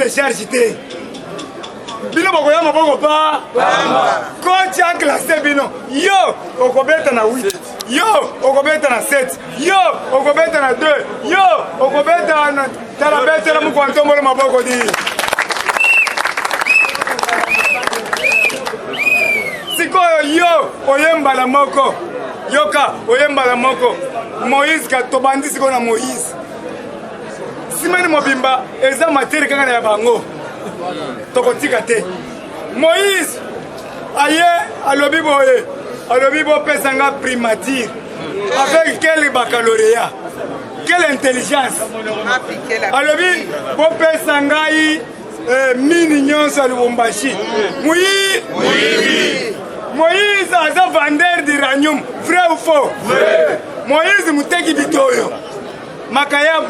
Chargité. Bino bokoya maboko pa. Coach a classé bino. Yo, okobeta na 8. Yo, okobeta na 7. Yo, okobeta na 2. Yo, okobeta na talabete la mukwantombo le maboko di. Sikoyo yo, oyemba la moko. Yoka, oyemba la moko. Moïse ka tobandi siko na Moïse. Simani mobimba eza materi kanga na bango tokotika te Moïse aye alobi boye alobi bo pesanga primature avec quel baccalauréat quelle intelligence alobi bo pesanga mini nyonso à Lubumbashi Moïse aza vendeur d'uranium vrai ou faux Moïse muteki bitoyo Makayabu,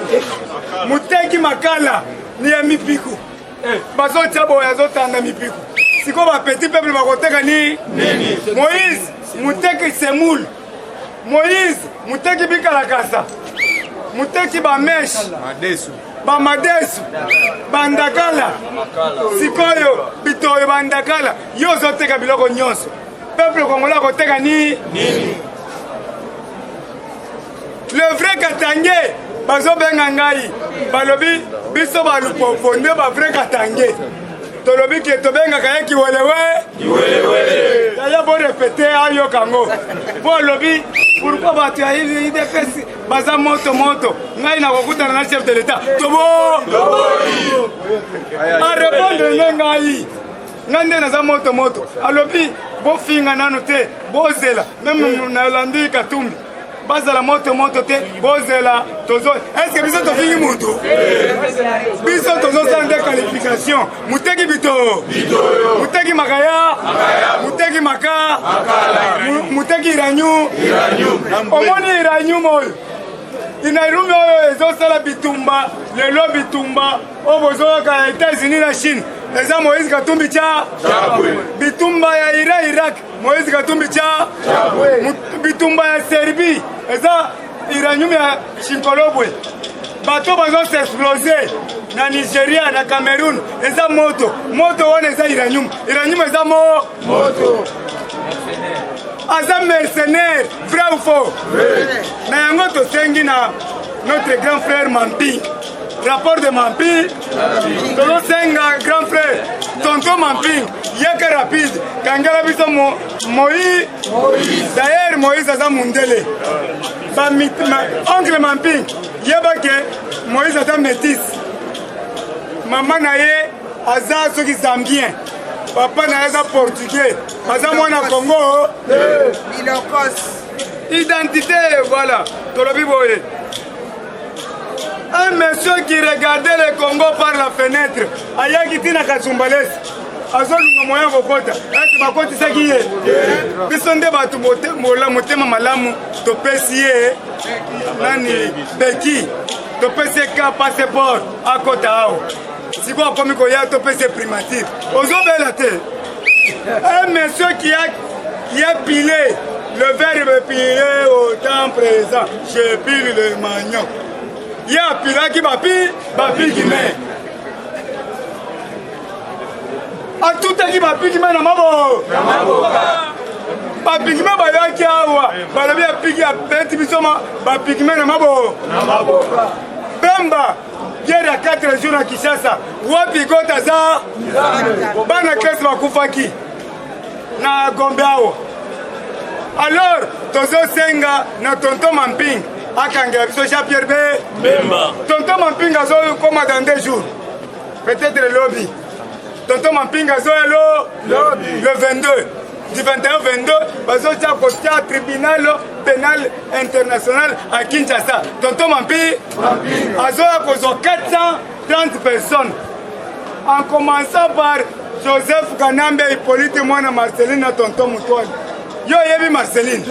muteki makala ni ya mipiku. Bazo chabo ya zota na mipiku. Siko ba petit peuple bakoteka ni nini? Moïse, muteki semoule. Moïse, muteki bikalakasa. Muteki ba mesh. Madesu. Ba madesu. Bandakala. Sikoyo, bitoyo bandakala. Yo zoteka biloko nyonso. Peuple congolais koteka ni nini? Le vrai Katangé, bazo benga ngai, balobi biso balupopo nde ba vrai Katangé. Tolobi ki to benga kaya kiwelewe. Yaya bo répéter ayo kango. Bo lobi pourquoi batu ya hivi idepesi baza moto ngai na kokutana na chef de l'état. Tobo. A répondre ngai. Ngande na za moto. Alobi bo finga nanu te, bo zela. Même na landi katumbi. Base la moto te bozela tozo est-ce que biso to fingi mutu biso tozo sans qualification muteki bito muteki makaya muteki maka muteki iranyu omoni iranyu moyo inairumi oyo ezosala bitumba lelo bitumba obozoka États-Unis na Chine eza Moïse Katumbi cha bitumba ya Irak Moïse Katumbi cha bitumba ya Serbie eza iranium ya Chinkolobwe bato bazo s'exploser na Nigeria na Cameroun eza moto wana eza iranium eza moto aza mercenaire vrai ou faux na yango tosengi na notre grand frère Mampi rapport de Mampi tolo senga grand frère tonton Mampi yeke rapide kangela biso Moïse d'ailleurs Moïse aza mundele oncle Mampi yeba ke Moïse aza métis mama na ye aza soki zambien papa na ye aza portugais aza mwana Congo identité voilà tolobi boye. Un monsieur qui regardait le Congo par la fenêtre, ayaki tina Kasumbalesi, azolunga moyen kokota, ati bakoti saki ye. Biso nde batu motema malamu topesi ye nani beki, topesi ye ka passeport akota awo. Siko akomi koya topesi primature. Ozobela te. Un monsieur qui a pilé le verbe piler au temps présent, je pile le manioc. Ya pilaki bapi kime. Atutaki bapi kime na mabo. Bapi kime bayaki awa. Balobi ya piki ya beti bisoma bapi kime na mabo. Bemba. Guerre à 4 jours à Kinshasa. Wapi kota za. Bana klesi bakufaki. Na Gombe awa. Alors, tozo senga na tonton Mamping. Akangela biso Jean-Pierre Bemba. Tonton Mampinga zo koma dans 2 jours. peut-être le lobby. Tonton Mampinga Zoé le 22. Du 21 au 22, parce que tu as un tribunal pénal international à Kinshasa. Tonton Mampinga a 430 personnes. En commençant par Joseph Kanambe, Hippolyte Mwana Marceline et Tonton Moutouane. Yo yebi Marceline.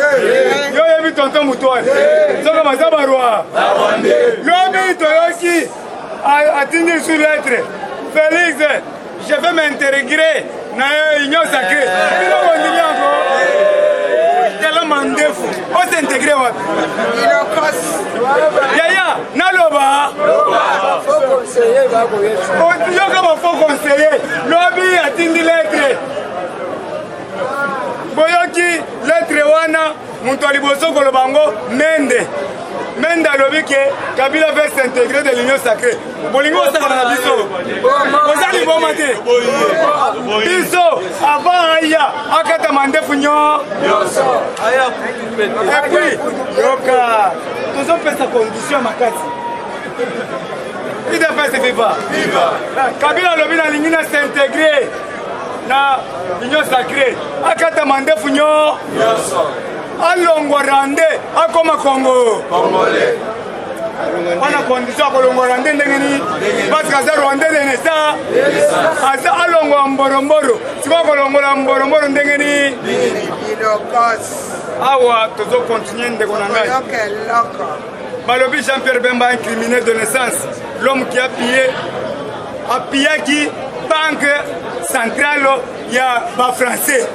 Yo yebi Tonton Moutouane. Soka Mazabarwa. Lobi Toyoki a tenu sur lettre. Félix, je vais m'intégrer dans l'union sacrée. Quel mandefu. On s'intégrer. Yaya, Naloba. Yo comme faux conseiller. Lobi a tenu lettre. Boyoki lettre wana muntu aliboso kolobango Mende alobi ke Kabila veut s'intégrer de l'union sacrée. Bolingo osakana na biso. Ozali boma te. Biso avant aya akata mandefu nyo. Et puis yoka tozo pesa condition makasi. Ida pesa viva. Kabila alobi na lingina s'intégrer na l'union sacrée. Akata mandefu nyo. Alongwa rande akoma Congo. Congolais. Wana condition kolongwa rande ndengeni parce que za Rwanda nesa. Asa alongwa mboromboro. Siko kolongwa mboromboro ndengeni. Awa tozo continuer ndeko na ngai. Balobi Jean-Pierre Bemba un criminel de naissance. L'homme qui a pillé qui banque centrale ya ba français.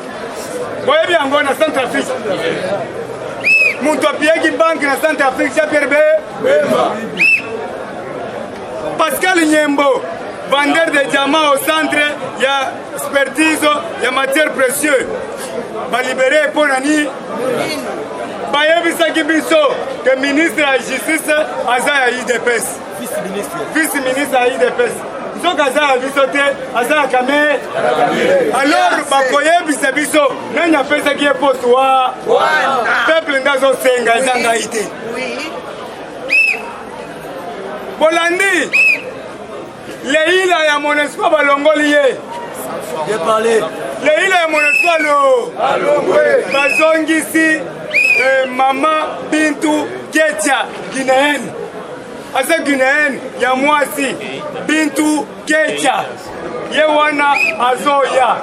Voyez bien, on a Centrafrique. Mon topier banque na Centrafrique, Jean-Pierre Bemba. Pascal Nyembo, vendeur de diamants au centre, il y a expertise, il y a matière précieuse. Va libérer pour Nani. Bayebi Sakibiso, que ministre de la Justice, Aza IDPS. Vice-ministre à IDPS. Donc Aza Bisote, Aza Kame. Alors, Bakoye Bisabiso, n'a pas ça qui est pour toi. Peuple Ndazo Senga, Zangaïté. Bolandi, les îles à mon espoir Balongolié. J'ai parlé. Les îles à mon espoir Bazongisi, Maman Bintou Ketia, Guinéenne. Asa Guinéenne, ya mwasi Bintou Ketia. Yewana Azoya.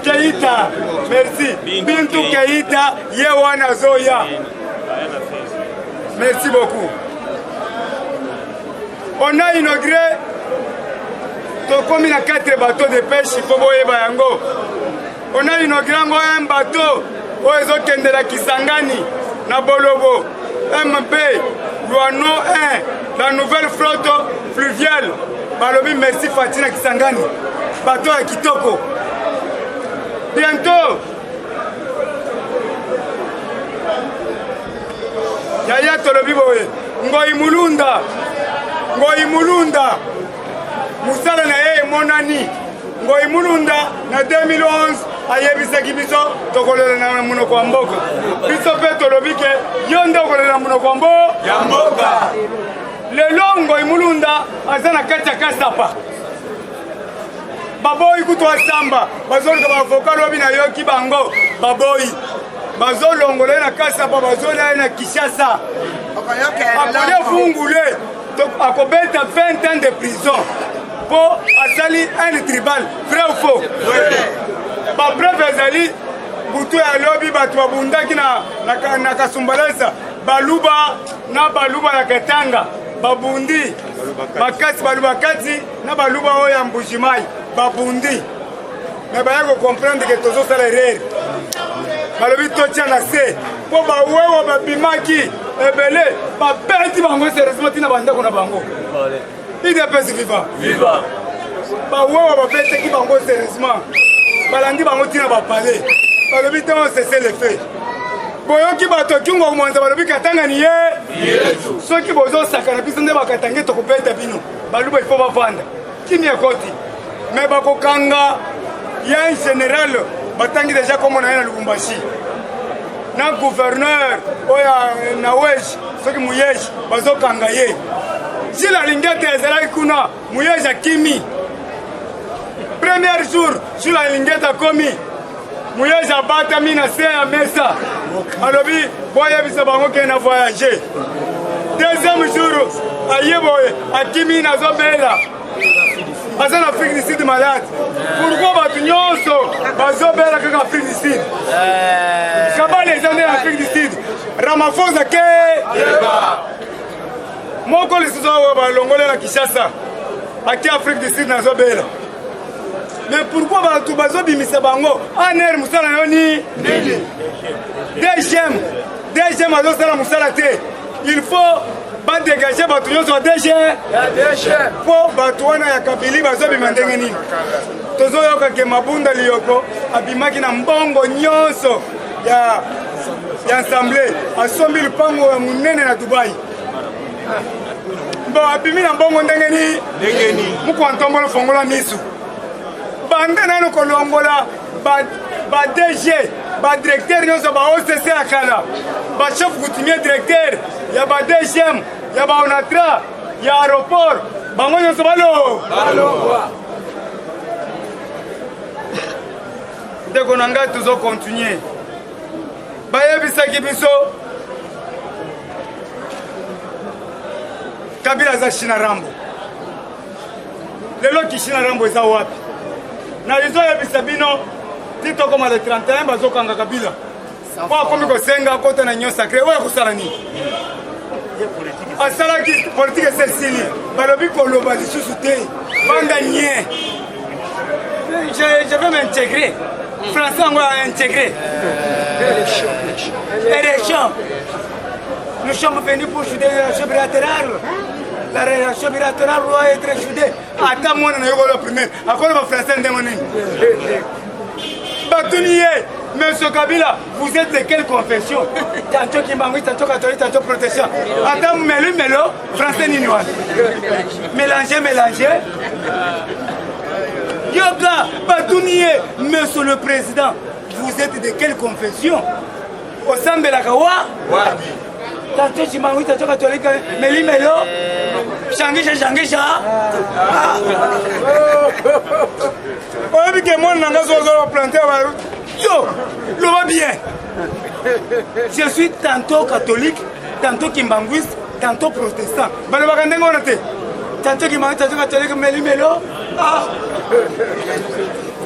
Keita, merci. Bintou Keita, Yewana Azoya. Merci beaucoup. On a inauguré comme il y a 4 bateaux de pêche pour Bayango. On a inauguré un bateau au Ezokende la Kisangani, na Bolobo, MP, Luano 1, la nouvelle flotte fluviale. Balobi merci Fatina Kisangani, bateau à Kitoko. Bientôt, Yaya Tolobi Boye, Ngoi Mulunda, Moussala na ye monani, Ngoi Mulunda na 2011 ayebisa kibiso tokolela na munoko wa mboka. Biso pe Tolobi ke yonde okolela munoko wa mboka. Lelo Ngoi Mulunda azana kacha kasapa. Baboyi kutwa samba, bazolika bavoka lobi na yoki bango, baboyi. Bazolongola na kasapa, bazola na Kishasa. Akoye fungule, akobeta 20 ans de prison. Pour asali un tribal, vrai ou faux? Ba bref ezali, butu ya lobi batu babundaki na Kasumbalesa, baluba na baluba ya Katanga, babundi, makasi balubakati na baluba oyo ya Mbujimayi, babundi. Mais bayako comprendre que tozo sala erreur. Balobi totia na se, po bawewa babimaki, ebele, babeti bango sérieusement tina bandako na bango. IDPS viva. Viva. Bawewa babeti bango sérieusement. Balandi bango tina bapale. Balobi te on cesse le fait. Boyoki bato kingo mwanza balobi Katanga ni ye. Soki bozo sakana biso nde bakatange tokopeta bino. Baluba ifo bavanda. Kimia koti. Mais bakokanga il y a un général batangi déjà comme on a na Lubumbashi. Na gouverneur oya na wesh soki muyesh bazokanga ye. Si la lingette ezala kuna muyeja kimi premier jour sur la lingeta komi muyeja bata mina se ya mesa alobi boye bisa bango kena voyager deuxième jour ayeboye akimi na zobela Parce que l'Afrique du Sud est malade. Pourquoi bazobela kaka Afrique du Sud? Kaba les années Afrique du Sud. Ramaphosa ke moko les sozo balongole la Kinshasa. Aki Afrique du Sud na zobela. Mais pourquoi batu bazobimisa bango? Aner musala yoni. Deuxième azosala musala te. Il faut pas dégager batu nyonso wa DG. Po batu wana ya kabili bazobima ndenge nini? Tozoyoka ke Mabunda Lioko abimaki na mbongo nyonso ya ensemble asombi lupango ya munene na Dubai. Bon abimi na mbongo ndenge nini? Muko ntombolo fongola misu. Banda nano kolongola ba DG ba directeur nyonso ba OCC akala. Ba chef coutumier directeur ya ba DGM ya ba ONATRA ya aéroport bango nyonso balo. Dès qu'on engage toujours continuer. Bayebisaki biso Kabila za Shina Rambo. Lelo ki Shina Rambo eza wapi? Na izo yebisa bino tito koma le 31 bazokanga Kabila. Kwa komi kosenga kota na nyo sacré oya kusala nini? Asala ki politique celle-ci. Balobi koloba lisusu te. Banga nye. Je vais m'intégrer. Français va intégrer. Élection. Nous sommes venus pour souder la relation bilatérale. La relation bilatérale doit être soudée. Attends, moi, on a eu le premier. À quoi le français demande? Batunier, monsieur Kabila, vous êtes de quelle confession? Tantôt Kimbangu, tantôt catholique, tantôt protestant. Attends, mélo, français ninois. Mélangez. Yoga, Batunier, monsieur le président, vous êtes de quelle confession? Au Sambe la Kawa? Tantôt Chimangu, tantôt catholique, mélo, Shangisha. On dit que moi, on a planté. Yo, le va bien. Je suis tantôt catholique, tantôt kimbanguiste, tantôt protestant. Tantôt Kimbangu, tantôt catholique, mélo.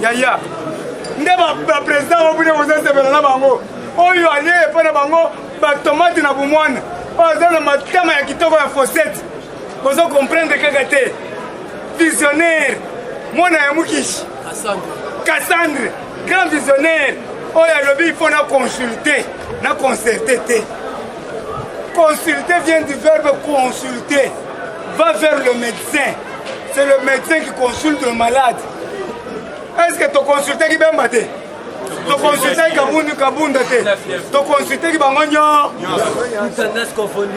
Yaya. Ndeba président obune ozese bela bango. Oyo alié pa na bango ba tomate na bumwana. Oza na matama ya kitoko ya fossette. Bozo comprendre kaka te. Visionnaire. Mona ya mukishi. Cassandre. Grand visionnaire. Oyo lobi il faut na consulter, na concerter te. Consulter vient du verbe consulter. Va vers le médecin. C'est le médecin qui consulte le malade. Est-ce que tu consultes qui va te? Tu consultes qui kabunda te? Tu consultes qui va ngonyo?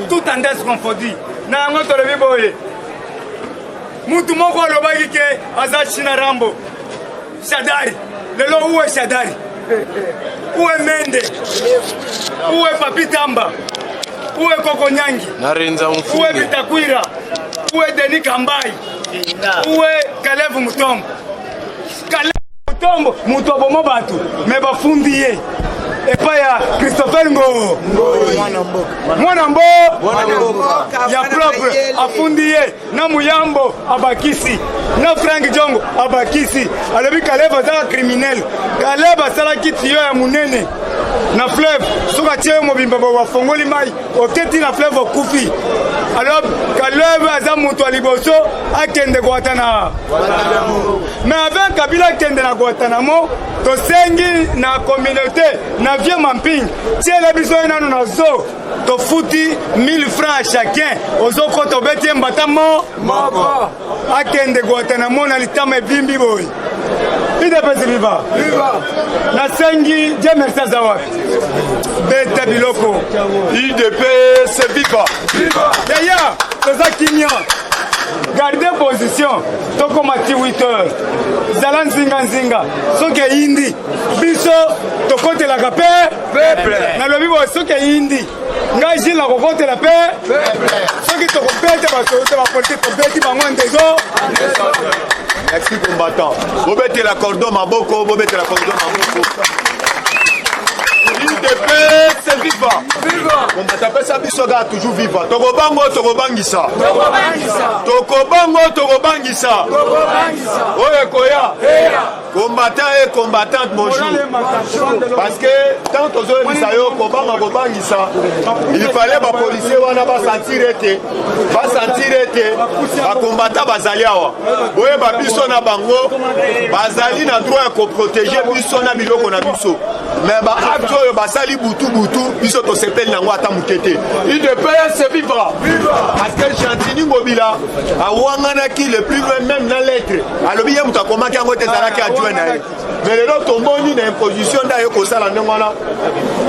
Tout tendance confondue. Na ngo to lebi boye. Mutu moko alobaki ke aza Shina Rambo. Shadari. Lelo où est Shadari? Où est Mende? Où est Papi Tamba? Où est Koko Nyangi? Où est Bitakwira? Où est Denis Kambai? Où est Kalev Mutombo? Kalev Mutombo, Mutombo Mobatu, mais bafundiye. Et pas ya Christopher Ngo. Mwanambo. Ya propre afundiye. Na Muyambo abakisi. Na Frank Jongo abakisi. Alobi Kalev za criminel. Kalev sala kiti yo ya munene. Na fleuve soka tie mobimba ba fongoli mai oketi na fleuve okufi. Alors Kalev aza mutu aliboso akende Guantanamo. Mais avant Kabila kende na Guantanamo, to sengi na communauté na vieux mamping. Tiens biso nanu na zo to futi 1000 francs chacun. Ozo koto beti mbatamo moko. Akende Guantanamo na litama bimbi boy. IDPS viva. Na sengi je merci zawa. Beta biloko. IDPS viva. Yaya, toza kimia. Gardez position. Toko mati 8 heures. Zala nzinga. Soke indi. Biso tokote la kapé. Peuple. Na lobi bo soke indi. Nga jila kokote la paix. Peuple. soki tokobete basote bapolitike tobeti bango ndezo. Merci combattant. Bobete la cordon maboko, bobete la cordon maboko. IDP c'est viva. On t'appelle ça bisoga toujours viva. Tokobango tokobangisa. Tokobangisa. Oye koya. Combattant et combattante bonjour. Parce que tant aux autres misayo kobangisa, il fallait ba policier wana ba sentir été. Ba combattant bazaliawa. Oye ba biso na bango bazali na droit ko protéger biso na biloko na biso. Mais ba acte oyo basali butu biso to sepel nango ata mukete. Il de payer c'est vivre. Parce que Chantini Ngobila a wangana ki le plus loin même na lettre. Alobi ye muta komaki yango tezalaki adjoint na ye. Mais le lot tomboni na imposition da yo kosala ndengwana.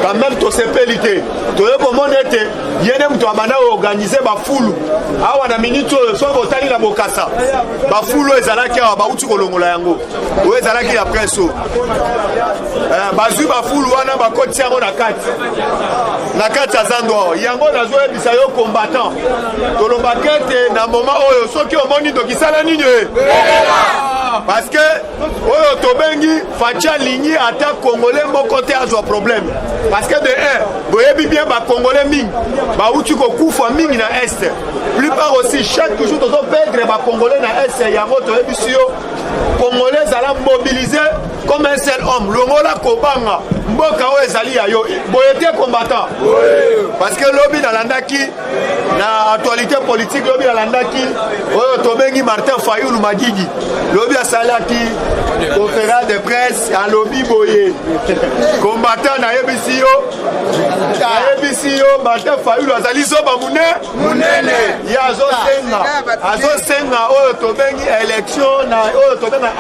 Quand même to sepelité. To yo komona ete yene muta bana organiser ba fulu. Awa na minute so botali na bokasa. Ba fulu ezalaki awa ba uti kolongola yango. O ezalaki ya presso. Bazui ba fulu wana ba koti yango na kati ya zando yango nazo ebisa yo combattant toloba kete na moment oyo soki omoni dokisala nini parce que oyo tobengi facha lingi ata congolais moko te azwa problème parce que de un boyebi bien ba congolais mingi ba uti ko kufa mingi na est plupart aussi chaque jour tozo perdre ba congolais na est yango toyebisi yo congolais zala mobiliser comme un seul homme longola kobanga mboka oyo ezali ya yo boyete combattant parce que lobi nalandaki na actualité politique lobi nalandaki oyo tobengi Martin Fayulu Magigi lobi asalaki conférence de presse en lobi boye combattant na yebisi yo Martin Fayulu azali zoba munene ya azosenga oyo tobengi élection na oyo tobenga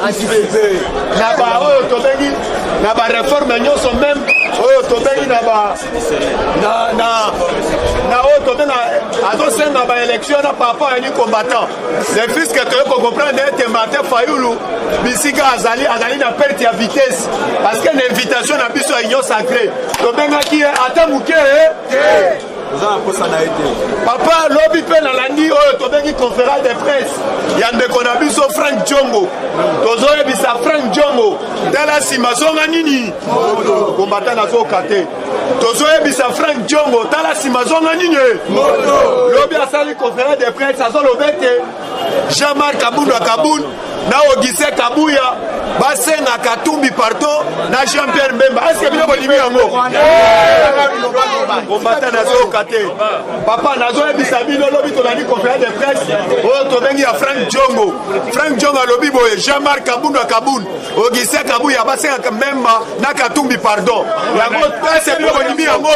anticipé na ba oyo tobengi na ba réforme nyonso même oyo tobengi na oyo tobenga azosenga ba élection na papa ani combattant le fils que tu peux comprendre ete Martin Fayulu bisika azali na perte ya vitesse parce que l'invitation na biso ya union sacrée tobengaki ata muke papa lobi pe na landi oyo tobengi conférence de presse ya ndeko na biso Frank Djongo tozoyebisa Frank Djongo tala nsima zonga nini combattant nazoka te tozoyebisa Frank Djongo tala nsima zonga nini lobi asali conférence de presse azoloba ete Jean-Marc Kabund Kabund na Augustin Kabuya basenga Katumbi pardon na Jean-Pierre Mbemba est-ce que bino bolimi yango combattant nazoka te papa nazoyebisa bino lobi tolandi conférence de presse oyo tobengi ya Frank Djongo alobi boye Jean-Marc Kabund Kabund Augustin Kabuya basenga Mbemba na Katumbi pardon yango est-ce que bino bolimi yango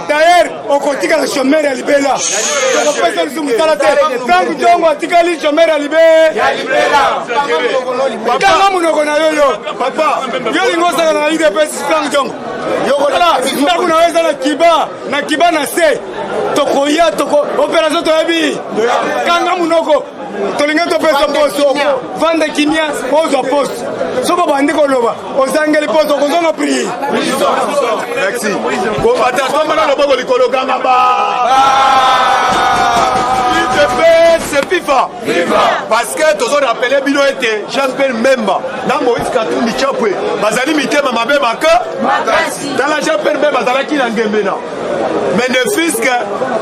d'ailleurs okotika la chômeur ya libela tokopesa lisumu tala te Frank Djongo atikali chômeur ya libela kanga munoko na yoyo papa yo lingo osaka na IDPS Frank Djongo yokola ndako na yo eza na kiba na se tokoya opération toyebi kanga munoko tolinga topesa poso vanda kimia ozwa poste soko bandi koloba ozangeli poste okozonga prier merci combattant tomana loboko likolo kanga c'est FIFA. Parce que tous on appelé bino était Jean-Pierre Mbemba na Moïse Katumbi Chapwe bazali mitema mabe maka dans la Jean-Pierre Mbemba bazala ki na ngembena mais ne fils que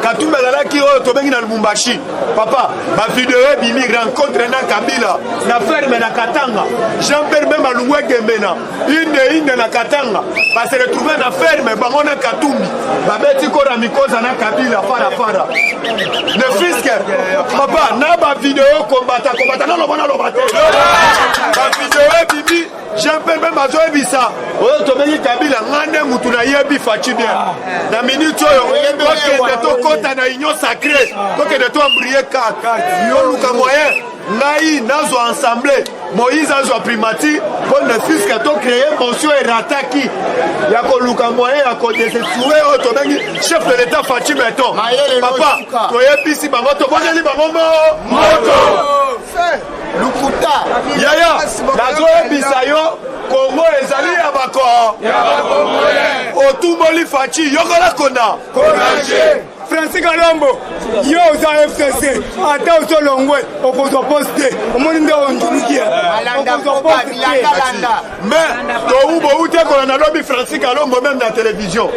Katumbi bazala ki o to bengi na Lubumbashi papa ba vidéo bimi rencontre na Kabila na ferme na Katanga Jean-Pierre Mbemba lungwe ngembena inde na Katanga ba se retrouver na ferme bango na Katumbi ba beti ko na mikoza na Kabila fara ne fils que papa na ba vidéo combattant na lobana lobate ba vidéo bibi Jean-Pierre Mbemba zo ebisa oyo to bengi Kabila ngane mutu na yebi fachi bien na minute oyo okende tokota na union sacrée tokende to embrier carte yo luka moyen ngai nazo ensemble Moïse azwa primati pour ne fils que to créer mention erataki ya koluka moyen ya kodesesue oyo tobengi chef de l'état Fachi Beton. Papa toyebisi bango tobondeli bango moto Lukuta yaya nazoyebisa yo Congo ezali ya bako otumboli Fachi yokola kona Francis Kalombo, yo za FCC, ata usolongwe, okozwa poste, omoni nde onjumikia. Mais toubo ute kola na lobi Francis Kalombo même na télévision.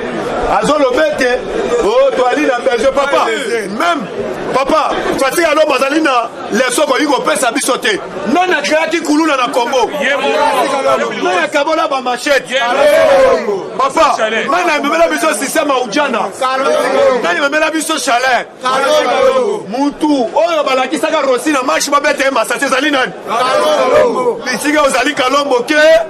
Azolo bete, oh toali na besoin papa. Même papa, Francis Kalombo azali na lesoko yiko pesa bisote. Non na créaki kuluna na Congo. Non ya kabola ba machete. Papa, mana memela biso système ujana. Nani memela biso chaleur mutu oyo balakisaka rosi na marche babete masate ezali nani lisika ozali Kalombo keba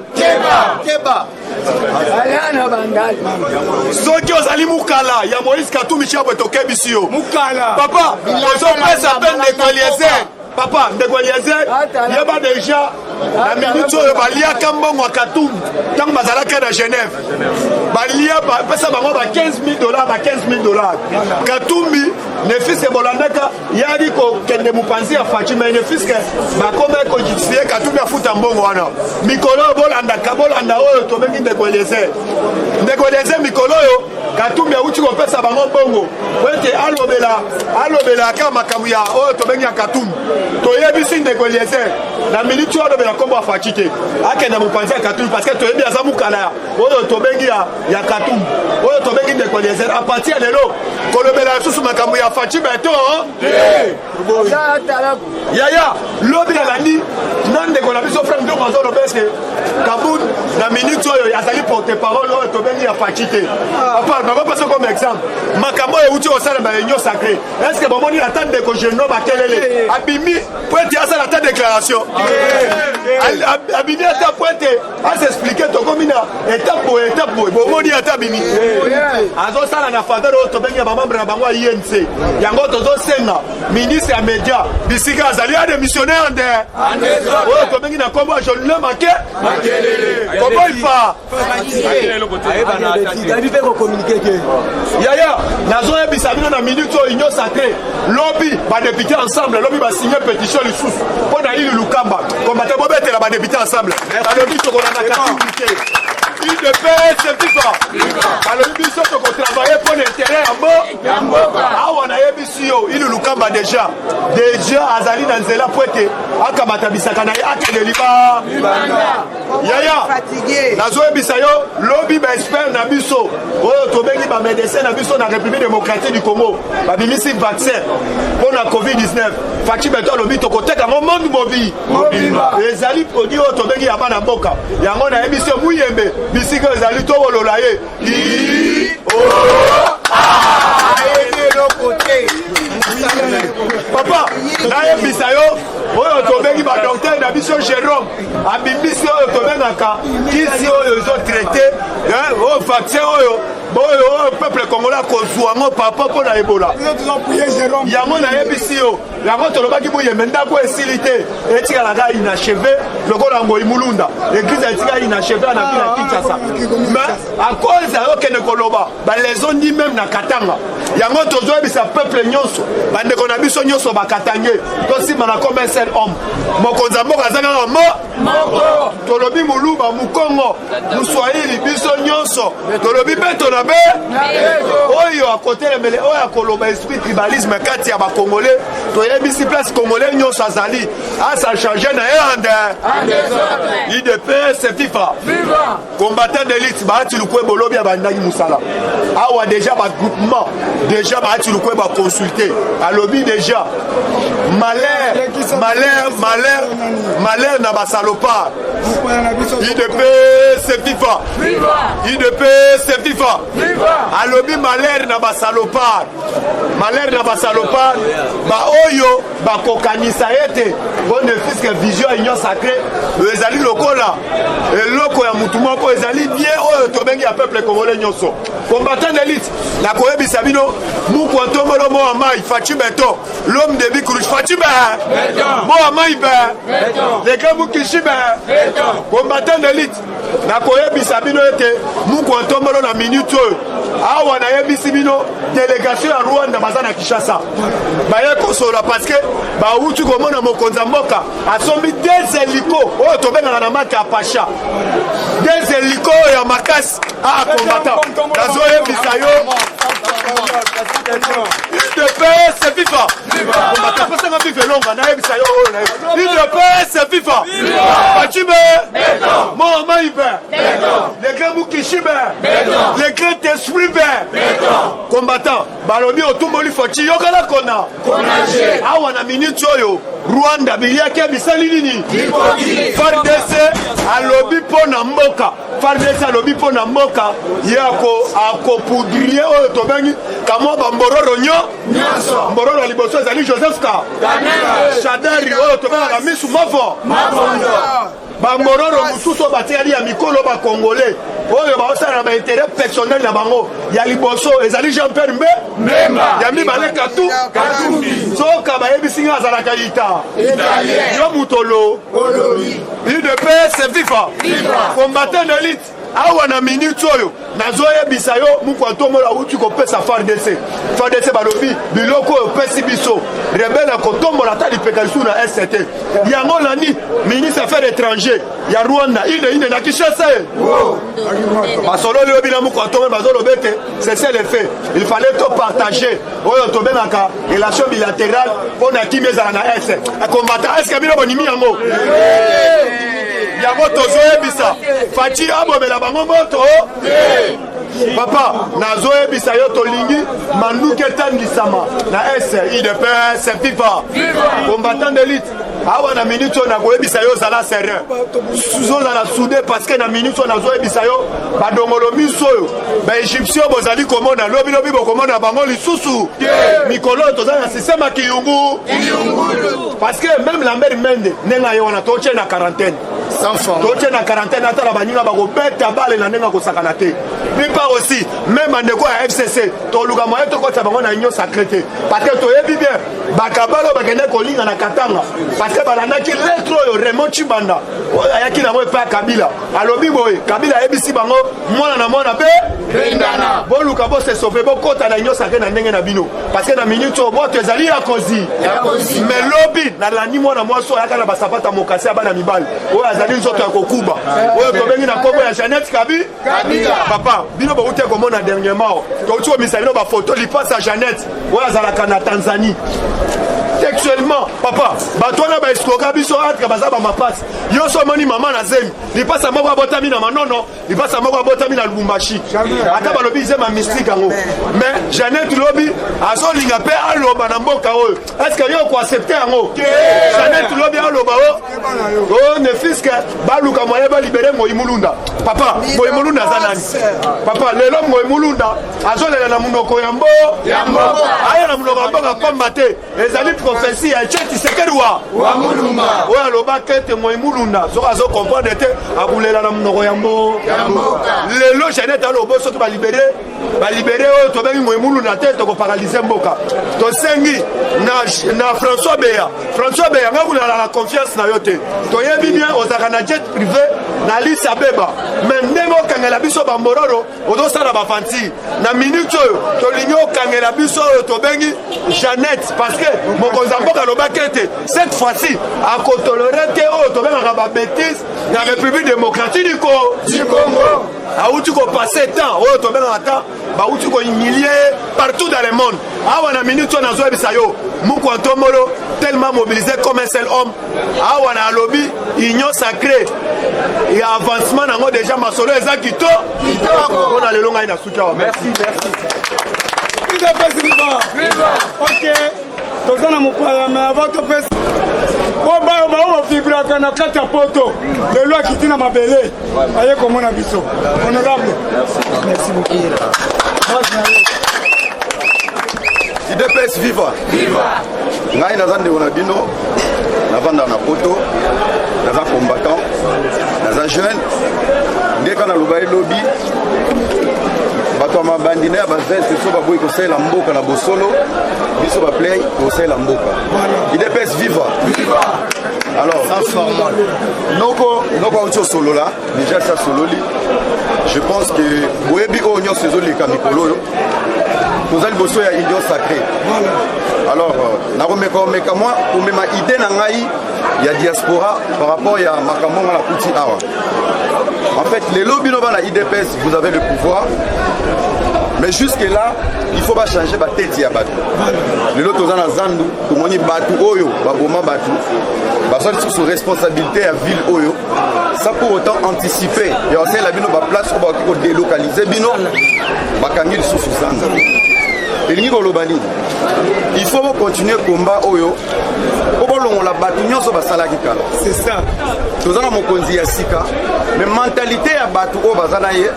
soki ozali mukala ya Moïse Katumbi Chapwe tokebisi yo papa ozopesa mpe ndeko Eliezer papa ndeko Eliezer yeba deja na minute oyo baliaka mbongo ya Katumbi ntango bazalaka na Genève balia bapesa bango ba $15,000 Katumbi ne fils bolandaka yali kokende mopanzi ya Fachi mais ne fils bakoma kojustifie Katumbi afuta mbongo wana mikolo bolanda oyo tobengi ndeko Eliezer mikolo oyo Katumbi auti kopesa bango mbongo wete alobela aka makambo ya oyo tobengi ya Katumbi toyebisi ndeko Eliezer na minute oyo alobela kombo ya Fachi te akende mopanzi ya Katumbi parce que toyebi aza mukala oyo tobengi ya Katumbi oyo tobengi ndeko Eliezer a partir ya lelo kolobela susu makambo ya Fachi Beton yaya lobi alandi na ndeko na biso frère ndongo azolobese Kaboun na minute oyo azali porte parole oyo tobengi ya Fachi te papa nakopesa comme exemple makambo oyo euti osala na réunion sacrée est-ce que bomoni ata ndeko Geno bakelele abimi po ete asala ata déclaration abimi ata po ete asexplike tokomi na étape boye bomoni ata abimi azosala na faveur oyo tobengi ya bamembre na bango ya INC yango tozosenga ministre ya média bisika azali ya démissionnaire nde oyo tobengi na kombo ya Jolene Makelele kombo ifa yaya nazoyebisa bino na minute oyo union sacrée lobi badepute ensemble lobi basigne pétition lisusu mpo na ili lukamba kombate bobetela badepute ensemble balobi tokolandaka publike UDPS FIFA balobi biso tokotravaille mpo na intérêt ya mboka awa nayebisi yo ili lukamba deja azali na nzela po ete akamata bisaka na ye akende libanda yaya nazoyebisa yo lobi baexpert na biso oyo tobengi bamédecin na biso na République démocratique du Congo babimisi vaccin mpo na COVID-19 Fachi Beton alobi tokoteka yango monde mobile ezali produit oyo tobengi ya bana mboka yango nayebisi yo muyembe bisika ezali tobolola ye papa nayebisa yo oyo tobengi badokter na biso Jérôme abimbisi oyo tobengaka kisi oyo ezotraite oyo vaccin oyo peuple congolais kozwa yango papa mpo na Ebola yango nayebisi yo yango tolobaki boyembe ndako esili te etikalaka inachevé lokola ngoi mulunda église etika inachevé na pila Kinshasa mais à cause ayokende koloba balezo ndi même na Katanga yango tozoyebisa peuple nyonso bandeko na biso nyonso bakatange tosima na comme un seul homme mokonzi mboka azangaka moko tolobi muluba mukongo muswahili biso nyonso tolobi beto na be oyo akotelemele oyo akoloba esprit tribalisme kati ya bakongolais toyebisi place congolais nyonso azali asa change na ye ande UDPS FIFA combattant d'élite baati lukwe bolobi abandaki musala awa déjà bagroupement déjà baati lukwe baconsulter alobi déjà malheur na basalopard UDPS FIFA alobi malheur na basalopard baoyo bakokanisa ete bonne fiske vision ya union sacrée ezali lokola eloko ya mutu moko ezali bien oyo tobengi ya peuple congolais nyonso combattant d'élite na koyebi sabino muku antomolo mo amai Fachi Beto l'homme de Bikourouche Fachi mo amai les gars mukishi combattant d'élite na koyebi sabino ete muku antomolo na minute awa na yebi sibino délégation à Rwanda bazana Kinshasa baye kosola parce que ba utu komona mokonza mboka asombi des hélicos oyo tobenga na maka Apacha des hélicos ya makasi a combattant nazoye bisayo UDPS FIFA combattant parce que FIFA longa na bisayo UDPS FIFA Fachibe Mohamed Ibe les gars Mukishibe les gars Tesfribe combattant balobi otumboli Fachi yokala kona awa na minute oyo Rwanda biliaki bisali nini FARDC alobi pona mboka FARDC alobi pona mboka yako akopudrie oyo tobengi kamwa bambororo nyo mbororo liboso ezali Joseph Ka Shadari oyo tobenga na misu mavo bambororo mususu batiali ya mikolo ba congolais oyo baosala na baintérêt personnel na bango ya liboso ezali Jean-Pierre Mbemba ya mibale Katumbi soka bayebisinga azalaka ita yo mutolo UDPS FIFA combattant d'élite awa na minute oyo nazoyebisa yo muku antomola uti kopesa FARDC balobi biloko oyo pesi biso rebele akotombola ta lipeka lisu na ST yango nani ministre affaires étrangers ya Rwanda ine na Kinshasa basololi oyo bina muku antomola bazoloba ete c'est ça le fait il fallait to partager oyo tobengaka relation bilatérale mpona kimi ezala na ST akombata eske bino bonimi yango yango tozoyebisa Fachi abomela bango moto papa nazoyebisa yo tolingi manduki etandisama na UDPS FIFA combattant d'élite awa na minute oyo nakoyebisa yo ozala serein ozala soudé parce que na minute oyo nazoyebisa yo badongolo miso oyo baégyptien bozali komona lobilobi bokomona bango lisusu mikolo oyo tozali na système ya kiyungu parce que même Lambert Mende ndenge ye wana totie na quarantaine totie na quarantaine atala baninga bakobeta bale na ndenge akosakana te plupart aussi même bandeko ya FCC toluka moye tokota bango na union sacré te parce que toyebi bien bakabalo bakende kolinga na Katanga parce que balandaki lettre oyo Raymond Chibanda oyo ayaki nango epai ya Kabila alobi boye Kabila ayebisi bango mwana na mwana mpe boluka bose sauve bokota na union sacré na ndenge na bino parce que na minute oyo boto ezali ya kozi mais lobi nalandi mwana mwasi oyo ayaka na basapata mokasi ya bana mibali oyo azali nzoto ya kokuba oyo tobengi na kombo ya Jeannette Kabila papa bino bokute komona dernièrement touti komisa bino bafoto lipasa Jeannette oyo azalaka na Tanzanie textuellement papa bato wana baescroka biso atka baza bamapasi yo so omoni mama na zemi lipasa moko abotami na Manono lipasa moko abotami na Lubumbashi ata balobi izema mystique yango mais Jeannette lobi azolinga mpe aloba na mboka oyo eske yo koaccepte yango Jeannette lobi aloba o ne fiske baluka moye balibere Moi Mulunda papa Moi Mulunda aza nani papa lelo Moi Mulunda azolela na munoko ya mboka aya na munoko ya mboka komba te ezali prophétie ya Cheti Sekerwa wa Mulumba oyo alobaki ete Moi Mulunda soki azokomprendre te akulela na munoko ya mboka lelo Jeannette alobo soki balibere oyo tobengi Moi Mulunda te tokoparalize mboka tosengi na François Beya nga kulala na confiance na yo te toyebi bien ozalaka na jet privé na Addis Abeba mais ndenge okangela biso bambororo ozosala bafanti na minute oyo tolingi okangela biso oyo tobengi Jeannette parce que mokonzi ya mboka alobaki ete cette fois-ci akotolere te oyo tobengaka babétise na République démocratique du Congo auti kopase temps oyo tobengaka temps bauti kohumilier partout dans le monde awa na minute oyo nazoyebisa yo muku antomolo tellement mobilisé comme un seul homme awa na alobi union sacrée ya avancement nango déjà masolo eza kitoko mpona lelo ngai na suki awa merci ok toza na mopaya me avant topesa po bayo bao bavibraka na kati ya poto lelo akiti na mabele aye komona biso honorable merci beaucoup UDPS viva ngai naza ndeko na bino navanda na poto naza combattant naza jeune ndeka na loba elobi bato ya mabandine ya baveste so baboyi kosalela mboka na bosolo biso baplay kosalela mboka idps viva alors noko auti osolola déjà ça sololi je pense que boyebi oyo nyonso ezoleka mikolo oyo toza liboso ya union sacré alors nakomeka mwa komema ide na ngai ya diaspora par rapport ya makambo nga na kuti awa en fait lelo bino bana IDPS vous avez le pouvoir mais jusque là il faut pas changer bateti ya bato lelo toza na zandu tomoni bato oyo baboma bato bazali sous responsabilité ya ville oyo ça pour autant anticiper ya osala bino ba place ko ba ko délocaliser bino bakangi lisusu zandu elingi koloba nini il faut continuer combat oyo obolongola bato nyonso basalaki kala c'est ça toza na mokonzi ya sika mais mentalité ya bato oyo baza na ye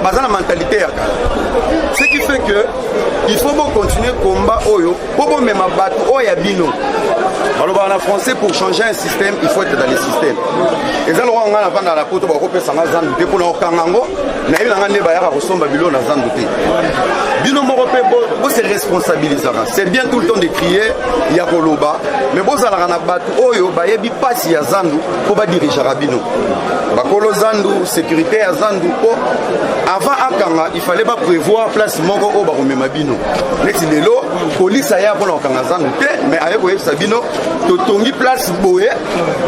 baza na mentalité ya kala ce qui fait que il faut continuer combat oyo po bomema bato oyo ya bino balobaka na français pour changer un système il faut être dans le système eza lokwa nga na vanda na poto bakopesanga zandu te mpona okanga ngo nayebi nanga nde bayaka kosomba bilo na zandu te bino moko mpe bose responsabilisaka c'est bien tout le temps de crier ya koloba mais bozalaka na bato oyo bayebi pasi ya zandu mpo badirigeaka bino bakolo zandu sécurité ya zandu mpo avant akanga il fallait baprévoir place moko oyo bakomema bino neti lelo polise aya mpona kokanga zandu te mais aye koyebisa bino totongi place boye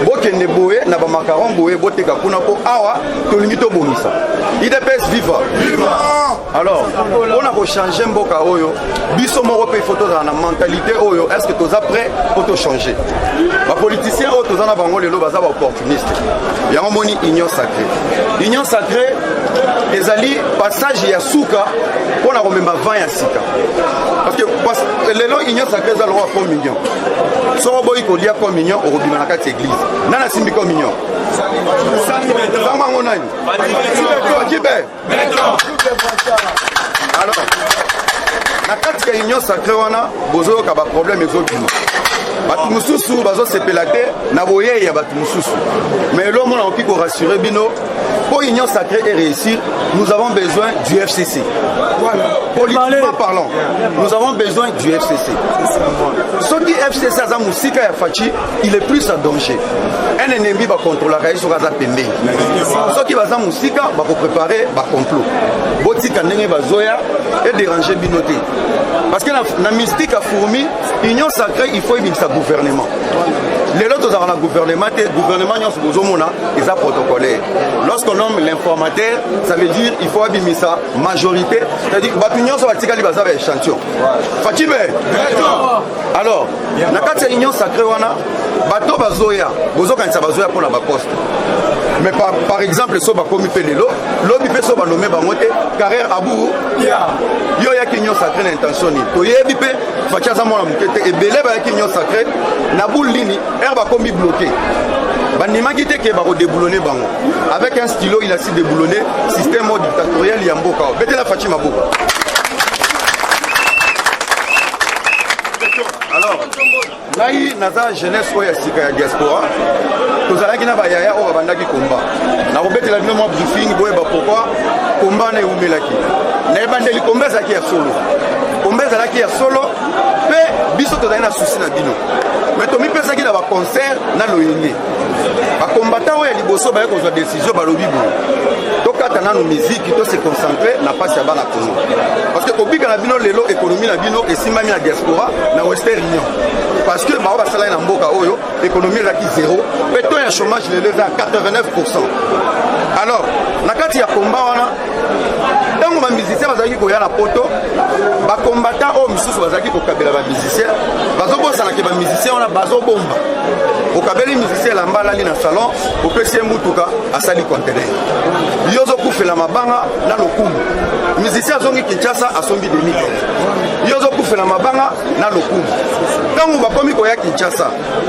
bokende boye na bamakaron boye boteka kuna mpo awa tolingi tobongisa IDPS viva alors mpona kochange mboka oyo biso moko mpe ifo tozala na mentalité oyo est ce que toza prêt mpo tochanger bapoliticien oyo toza na bango lelo baza baopportuniste yango moni union sacré ezali passage ya suka mpona komema 20 ya sika parce que lelo union sacré eza lokwa 1 million soko boyi kolia 1 million okobima na kati église nani asimbi 1 million sango nani kibe alors na kati ya union sacré wana bozoyoka baproblème ezobima bato mosusu bazosepela te na boyei ya bato mosusu mais elomona okoki korassure bino pour union sacrée et réussir nous avons besoin du FCC politiquement parlant nous avons besoin du FCC soki FCC aza mosika ya faci il est plus en danger un ennemi bakontrolaka ye soki aza pembeni soki baza mosika bakoprépare bacomplot botika ndenge bazoya edérange bino te parce que na mystique ya fourmi union sacrée il faut ebimisa gouvernement lelo tozala na gouvernement te gouvernement nyonso bozomona eza protocolaire lorsqu'on nomme l'informateur ça veut dire il faut abimisa majorité c'est-à-dire bato nyonso batikali baza ba échantillon facibe alors na kati ya union sacrée wana bato bazoya bozokanisa bazoya mpona baposte mais par exemple so bakomi mpe lelo lobi mpe so banome bango te carrière abou yo yaki union sacrée na intention nini toyebi mpe faci aza mwana moke te ebele bayaki union sacrée na boule nini ere bakomi bloqué bandimaki te ke bakodéboulonne bango avec un stylo il a si déboulonné système dictatorial ya mboka betela faci maboko alors ngai naza jeunesse oyo ya sika ya diaspora tozalaki na bayaya oyo babandaki komba nakobetela bino mwa briefing boyeba pourkui komba wana ewumelaki nayebandeli komba ezalaki ya solo komba ezalaki ya solo mpe biso tozali na susi na bino me tomipesaki na baconcert na loyenge bakombata oyo ya liboso baye kozwa décision balobi boye tokata nano miziki tose concentre na pasi ya bana kongo parce que kobika na bino lelo économie na bino esimbami na diaspora na western union parce que bao basalaki na mboka oyo économie ezalaki 0 mpe to ya chômage lelo eza 89%. alors na kati ya komba wana ntango bamusicien bazalaki koya na poto bakombata oyo misusu bazalaki kokabela bamusicien bazobosanaki bamusicien wana bazobomba okabeli musicien elamba alali na salon opesi ye mutuka asali contener yo ozokufela mabanga na lokumu musicien azongi kinshasa asombi demiko yo ozokufela mabanga na lokumu ntango bakomi koya kinshasa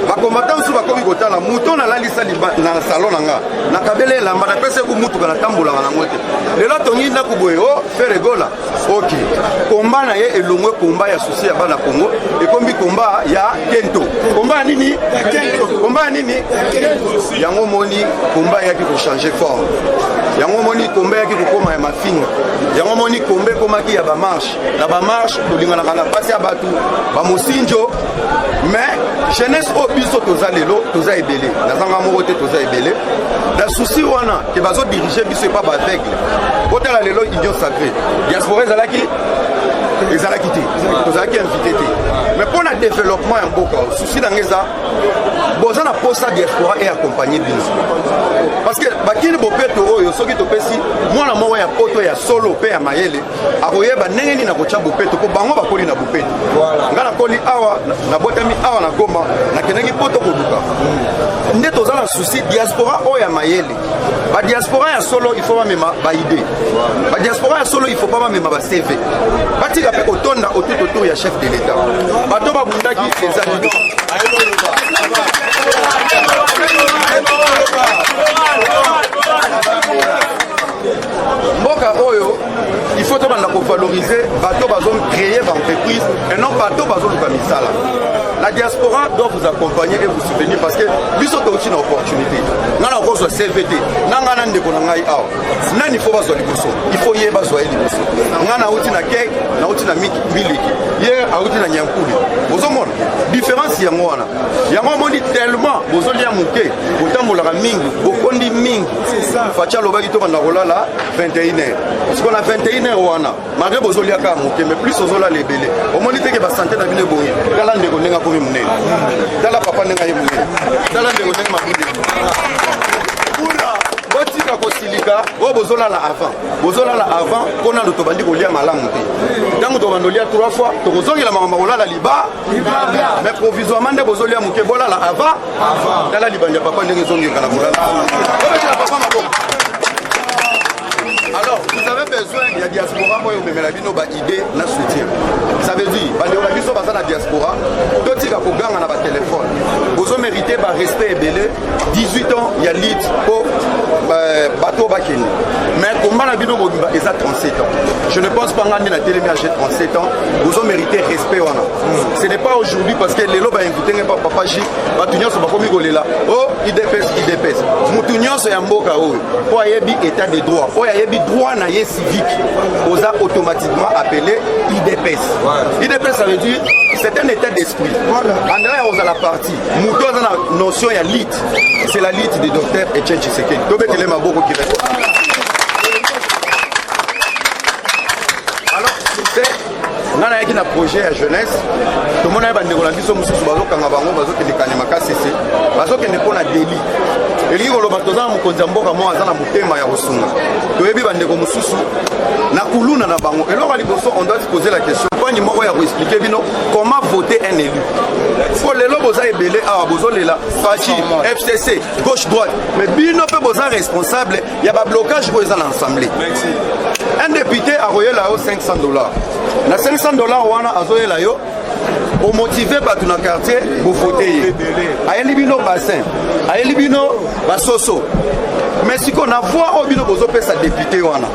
bakombata mosusu bakomi kotala muto nalalisa na salon na nga nakabeli elamba napesi ku mutuka natambolaka nango te lelo tongi ndako boye o fe regola ok combat na ye elongwe combat ya souci ya bana Congo ekombi combat ya kento combat nini combat nini yango moni combat yaki ko changer forme yango moni combat yaki ko koma ya mafinga yango moni combat komaki ya ba marche na ba marche tolingana kana pasi ya batu ba mosinjo mais jeunesse o biso toza lelo toza ebele nazanga moko te toza ebele la souci wana ke bazo diriger biso pas ba aveugle otala lelo union sacrée diaspora ezalaki te tozalaki invité te mais pour le développement ya mboka souci na ngeza boza na posa diaspora et accompagner bino parce que bakini bopeto oyo soki topesi mwana moko ya poto ya solo pe ya mayele akoyeba ndenge nini na kocha bopeto po bango bakoli na bopeto nga nakoli awa na botami awa na Goma nakendeki poto koluka nde toza na souci diaspora oyo ya mayele ba diaspora ya solo il faut bamema ba idée ba diaspora ya solo il faut pas bamema ba CV batika pe kotonda autour ya chef de l'état bato babundaki ezali mboka oyo il faut tobanda kovaloriser bato bazocréer baentreprise et non bato bazoluka misala. La diaspora doit vous accompagner et vous soutenir parce que biso tauti na opportunité ngana kozwa CVT nangana ndeko na ngai awa nani faut bazwa liboso il faut yeba bazwa liboso ngana uti na kek na uti na miliki hier auti na nyankuli bozomona différence yango wana yango moni tellement bozolia muke botambolaka mingi bokondi mingi facha lobaki to banda kolala 21h parce qu'on a 21h wana malgré bozolia ka muke mais plus ozola lebele omoni teke ba santé na bino boye kala ndeko ndenga komi munene dala papa ndenga ye munene dala ndeko ndenga mabudi botika kosilika o bozolala avant kona ndo tobandi kolia malamu te ntango tobandolia 3 fois tokozongela makambo kolala liba mais provisoirement nde bozolia moke bolala avant dala libandi ya papa ndenge ezongeka na kolala papa maboko. Alors, vous avez besoin de la diaspora pour vous mettre une idée, na soutien. Ça veut dire, quand vous avez besoin de la diaspora, tout ce que vous avez dans téléphone, vous méritez un respect et belé. 18 ans, il y a lit pour bateau bakeni. Mais comme vous avez besoin de 37 ans, je ne pense pas que vous avez 37 ans, vous avez mérité respect. Ce n'est pas aujourd'hui parce que les lots ont invité papa J, Batunion sont pas comme là. Oh, IDPS. Moutunion c'est un beau chaos. Pour y état de droit. Pour y droit na ye civique, on a automatiquement appelé IDPS. IDPS ça veut dire c'est un état d'esprit. En on a la partie. Mouton a la notion il y a lit. C'est la lit du docteur Etienne Tshisekedi. Donc il est ma beaucoup qui répond. Alors c'est on a un projet à jeunesse. Tout le monde a un biso mususu bazo kanga bango bazo ke likane makasese. Bazo ke ne pona délit. Eli koloba toza mokonzi mboka mo aza na motema ya kosunga toyebi bandeko mosusu na kuluna na bango eloko liboso on doit se poser la question kwani moko ya koexpliquer bino comment voter un élu pour lelo boza ebele awa bozolela fachi FCC gauche droite mais bino pe boza responsable ya ba blocage ko eza na assemblée. Un député a royela yo $500 na $500 wana azoyela yo au motiver bato na quartier pour voter ayeli bino bassin ayeli bino basoso mais si qu'on a voix au bino bozo pesa député wana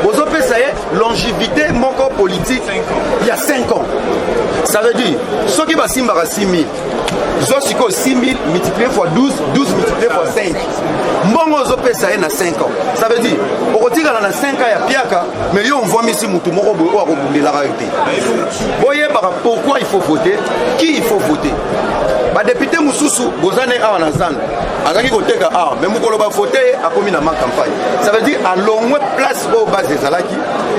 bozo pesa longévité moko politique il y a 5 ans ça veut dire ceux qui va simba 6000 zo siko 6000 multiplié fois 12 multiplié fois 5 mbongo zo pesa na 5 ans ça veut dire okotika na 5 ans ya piaka mais yo on voit misi mutu moko boyo akobundela rayote boye bara pourquoi il faut voter qui il faut voter ba député mususu bozane awa na zanda azaki koteka awa mais mukolo ba voter akomi na ma campagne ça veut dire à longue place au base des alaki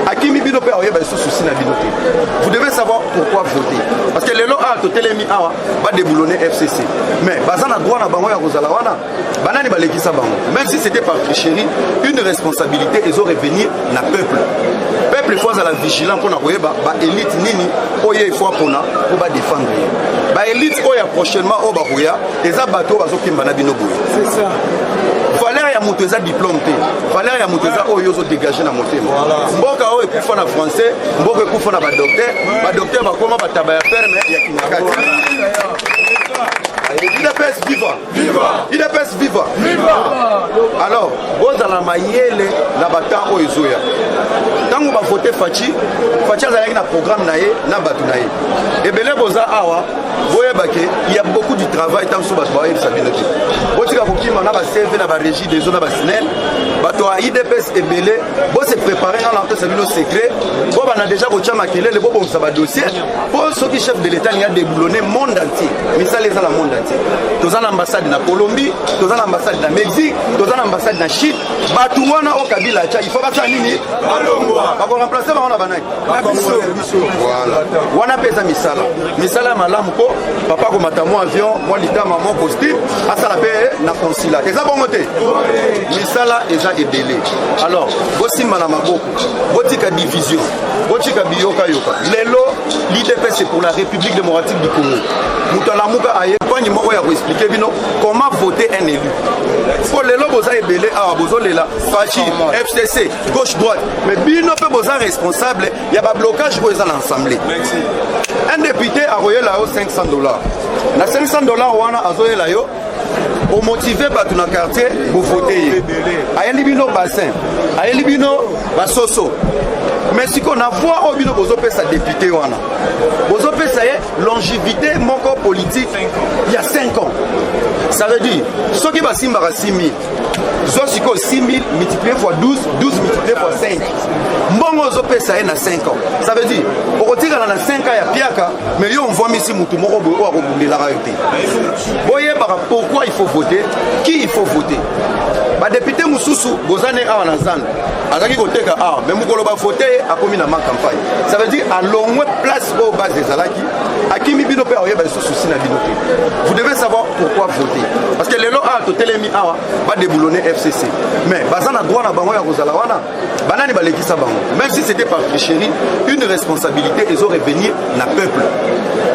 akimi bino pe oyeba susu na bino te vous devez savoir pourquoi voter parce que lelo a to telemi awa ba déboulonner FCC mais bazana droit na bango ya kozala wana banani balekisa bango même si c'était par tricherie une responsabilité ils ont revenir na peuple fois à la vigilance pour na koyeba ba élite nini oye fois pona pour ba défendre ba élite oya prochainement o ba koya eza bato bazokimba na bino boye c'est ça valeur ya moto eza diplôme te valeur ya moto eza oyo zo dégager na motema mboka oyo ekufa na français mboka ekufa na ba docteur bakoma bataba ya ferme ya kinakati IDPS viva. IDPS viva. Alors, vous dans la mayele na bata o ezoya. Tant on va voter Fachi a un programme naé na batu naé. Et belé boza awa, voyez baké, il y a beaucoup de travail tant sur batu baé sabinoté. Botika kokima na ba CV na ba régie des zones ba SNEL, bato a IDPS et belé, bo se préparer dans l'entrée sabino secret, bo ba na déjà kotia makele le bo bon ça ba dossier. Pour ceux qui chef de l'état il y a déboulonné monde entier. Mais ça les a la monde entier. Tous en ambassade na Colombie, tous en ambassade na Mexique, tous en ambassade na Chine, batu wana o Kabila cha, il faut pas ça nini. Bako remplacer ba wana banai. Voilà. Wana pesa misala malamu ko papa ko matamo avion, moi lita maman costume, asa la paix na consulat. Eza bon côté. Misala eza ebelé. Alors, bosi mana maboko, botika division, botika biyoka yoka. Lelo l'IDPS c'est pour la République démocratique du Congo. Moutalamuka aye pani moko ya ko expliquer bino comment voter un élu. Pour lelo boza ebelé a bozo lela Fachi, FCC, gauche droite. Mais bino pe boza responsable, il y a pas blocage pour les l'assemblée. Un député a royé là-haut $500. Na $500 wana azoye là yo pour motiver batu na quartier pour voter. Ayeli bino bassin, ayeli bino basoso. Mais si qu'on a voix au bino bozo pesa député wana. Bozo pesa longévité moko politique il y a 5 ans. Ça veut dire ceux qui va simba 6000. Zosiko 6000 multiplié fois 12, 12 multiplié fois 5. Mbongo zo pesa na 5 ans. Ça veut dire au tika na 5 ans ya piaka mais yo on voit ici mutu moko boyo ko bundela rayote. Boye bara pourquoi il faut voter? Qui il faut voter? Ba député mususu bozane awa na zanda. Azaki koteka awa mais mukolo ba voter akomi na ma campagne. Ça veut dire à longue place au base des alaki akimi bino pe oyeba souci na bino. Vous devez savoir pourquoi voter. Parce que les lois a totelemi awa ba déboulonner FCC. Mais bazana droit na bango ya kozala wana banani balekisa bango. Même si c'était par tricherie, une responsabilité ils ont revenir na peuple.